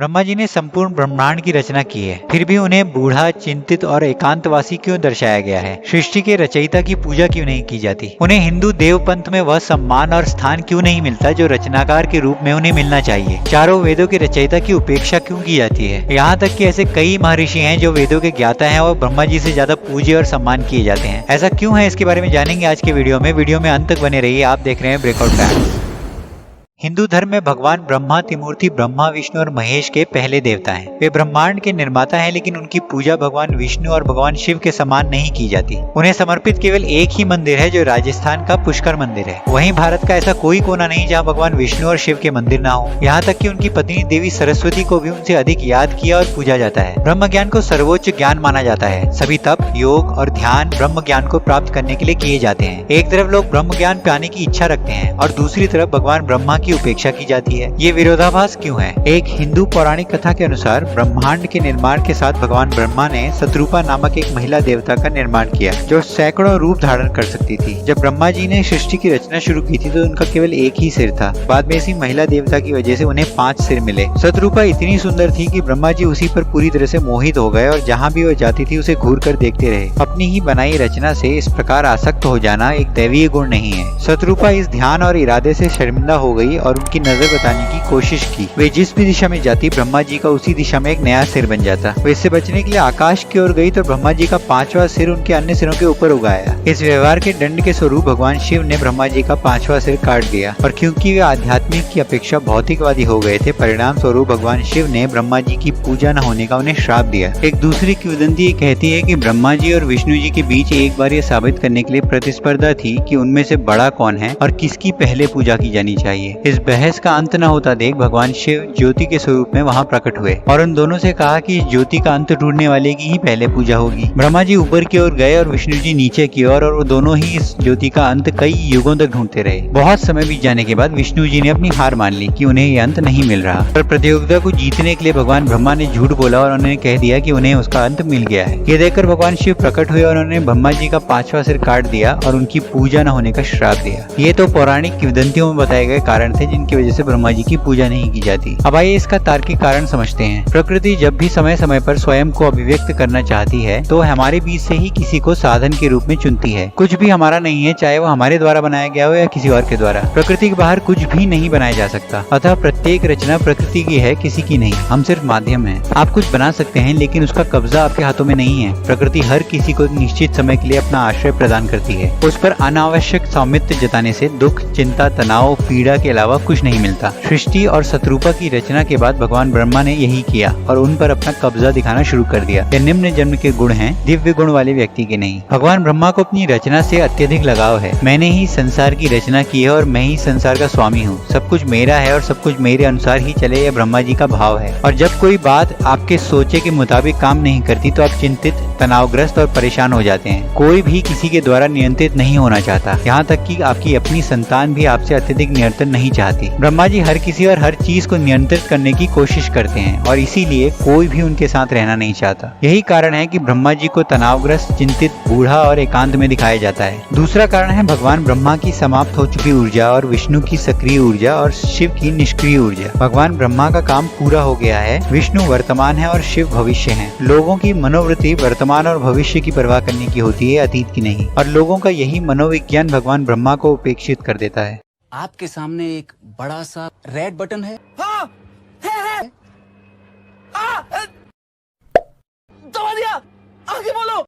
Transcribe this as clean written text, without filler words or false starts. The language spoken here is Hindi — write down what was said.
ब्रह्मा जी ने संपूर्ण ब्रह्मांड की रचना की है, फिर भी उन्हें बूढ़ा, चिंतित और एकांतवासी क्यों दर्शाया गया है? सृष्टि के रचयिता की पूजा क्यों नहीं की जाती? उन्हें हिंदू देव पंथ में वह सम्मान और स्थान क्यों नहीं मिलता जो रचनाकार के रूप में उन्हें मिलना चाहिए? चारों वेदों के रचयिता की उपेक्षा क्यों की जाती है? यहाँ तक कि ऐसे कई महर्षि हैं जो वेदों के ज्ञाता हैं और ब्रह्मा जी से ज्यादा पूज्य और सम्मान किए जाते हैं। ऐसा क्यों है, इसके बारे में जानेंगे आज के वीडियो में अंत तक बने रहिए। आप देख रहे हैं ब्रेकआउट फैक्ट। हिंदू धर्म में भगवान ब्रह्मा त्रिमूर्ति ब्रह्मा, विष्णु और महेश के पहले देवता हैं। वे ब्रह्मांड के निर्माता हैं, लेकिन उनकी पूजा भगवान विष्णु और भगवान शिव के समान नहीं की जाती। उन्हें समर्पित केवल एक ही मंदिर है, जो राजस्थान का पुष्कर मंदिर है। वहीं भारत का ऐसा कोई कोना नहीं जहाँ भगवान विष्णु और शिव के मंदिर ना हो। यहाँ तक कि उनकी पत्नी देवी सरस्वती को भी उनसे अधिक याद किया और पूजा जाता है। ब्रह्म ज्ञान को सर्वोच्च ज्ञान माना जाता है। सभी तप, योग और ध्यान ब्रह्म ज्ञान को प्राप्त करने के लिए किए जाते हैं। एक तरफ लोग ब्रह्म ज्ञान पाने की इच्छा रखते हैं और दूसरी तरफ भगवान ब्रह्मा की उपेक्षा की जाती है। ये विरोधाभास क्यों है? एक हिंदू पौराणिक कथा के अनुसार ब्रह्मांड के निर्माण के साथ भगवान ब्रह्मा ने शत्रुपा नामक एक महिला देवता का निर्माण किया, जो सैकड़ों रूप धारण कर सकती थी। जब ब्रह्मा जी ने सृष्टि की रचना शुरू की थी तो उनका केवल एक ही सिर था। बाद में इसी महिला देवता की वजह से उन्हें 5 सिर मिले। शत्रुपा इतनी सुंदर थी कि ब्रह्मा जी उसी पर पूरी तरह से मोहित हो गए और जहाँ भी वो जाती थी उसे घूर कर देखते रहे। अपनी ही बनाई रचना से इस प्रकार आसक्त हो जाना एक दैवीय गुण नहीं है। शत्रुपा इस ध्यान और इरादे से शर्मिंदा हो गई और उनकी नजर बताने की कोशिश की। वे जिस भी दिशा में जाती, ब्रह्मा जी का उसी दिशा में एक नया सिर बन जाता। वे इससे बचने के लिए आकाश की ओर गई तो ब्रह्मा जी का 5वां सिर उनके अन्य सिरों के ऊपर उगाया। इस व्यवहार के दंड के स्वरूप भगवान शिव ने ब्रह्मा जी का 5वां सिर काट दिया, और क्योंकि वे आध्यात्मिक की अपेक्षा भौतिकवादी हो गए थे, परिणाम स्वरूप भगवान शिव ने ब्रह्मा जी की पूजा न होने का उन्हें श्राप दिया। एक दूसरी किंवदंती ये कहती है कि ब्रह्मा जी और विष्णु जी के बीच एक बार ये साबित करने के लिए प्रतिस्पर्धा थी कि उनमें से बड़ा कौन है और किसकी पहले पूजा की जानी चाहिए। इस बहस का अंत न होता देख भगवान शिव ज्योति के स्वरूप में वहां प्रकट हुए और उन दोनों से कहा कि इस ज्योति का अंत ढूंढने वाले की ही पहले पूजा होगी। ब्रह्मा जी ऊपर की ओर गए और विष्णु जी नीचे की ओर, और वो दोनों ही इस ज्योति का अंत कई युगों तक ढूंढते रहे। बहुत समय बीत जाने के बाद विष्णु जी ने अपनी हार मान ली कि उन्हें ये अंत नहीं मिल रहा। पर प्रतियोगिता को जीतने के लिए भगवान ब्रह्मा ने झूठ बोला और उन्होंने कह दिया कि उन्हें उसका अंत मिल गया है। ये देखकर भगवान शिव प्रकट हुए और उन्होंने ब्रह्मा जी का 5वां सिर काट दिया और उनकी पूजा न होने का श्राप दिया। ये तो पौराणिक किंवदंतियों में बताए गए कारण थे जिनकी वजह से ब्रह्मा जी की पूजा नहीं की जाती। अब आइए इसका तार्किक कारण समझते हैं। प्रकृति जब भी समय समय पर स्वयं को अभिव्यक्त करना चाहती है तो हमारे बीच से ही किसी को साधन के रूप में चुनती है। कुछ भी हमारा नहीं है, चाहे वो हमारे द्वारा बनाया गया हो या किसी और के द्वारा। प्रकृति के बाहर कुछ भी नहीं बनाया जा सकता, अतः प्रत्येक रचना प्रकृति की है, किसी की नहीं। हम सिर्फ माध्यम हैं। आप कुछ बना सकते हैं लेकिन उसका कब्जा आपके हाथों में नहीं है। प्रकृति हर किसी को निश्चित समय के लिए अपना आश्रय प्रदान करती है। उस पर अनावश्यक सौमित्र जताने से दुख, चिंता, तनाव, पीड़ा के अलावा कुछ नहीं मिलता। सृष्टि और शत्रुपा की रचना के बाद भगवान ब्रह्मा ने यही किया और उन पर अपना कब्जा दिखाना शुरू कर दिया। ये निम्न जन्म के गुण हैं, दिव्य गुण वाले व्यक्ति के नहीं। भगवान ब्रह्मा को अपनी रचना से अत्यधिक लगाव है। मैंने ही संसार की रचना की है और मैं ही संसार का स्वामी हूँ। सब कुछ मेरा है और सब कुछ मेरे अनुसार ही चले, यह ब्रह्मा जी का भाव है। और जब कोई बात आपके सोचे के मुताबिक काम नहीं करती तो आप चिंतित, तनावग्रस्त और परेशान हो जाते हैं। कोई भी किसी के द्वारा नियंत्रित नहीं होना चाहता, यहाँ तक कि आपकी अपनी संतान भी आपसे अत्यधिक नियंत्रण नहीं चाहती। ब्रह्मा जी हर किसी और हर चीज को नियंत्रित करने की कोशिश करते हैं और इसीलिए कोई भी उनके साथ रहना नहीं चाहता। यही कारण है कि ब्रह्मा जी को तनावग्रस्त, चिंतित, बूढ़ा और एकांत में दिखाया जाता है। दूसरा कारण है भगवान ब्रह्मा की समाप्त हो चुकी ऊर्जा और विष्णु की सक्रिय ऊर्जा और शिव की निष्क्रिय ऊर्जा। भगवान ब्रह्मा का काम पूरा हो गया है, विष्णु वर्तमान है और शिव भविष्य है। लोगों की मनोवृत्ति वर्तमान और भविष्य की परवाह करने की होती है, अतीत की नहीं। और लोगों का यही मनोविज्ञान भगवान ब्रह्मा को उपेक्षित कर देता है। आपके सामने एक बड़ा सा रेड बटन है। हाँ, है। दबा दिया, आगे बोलो।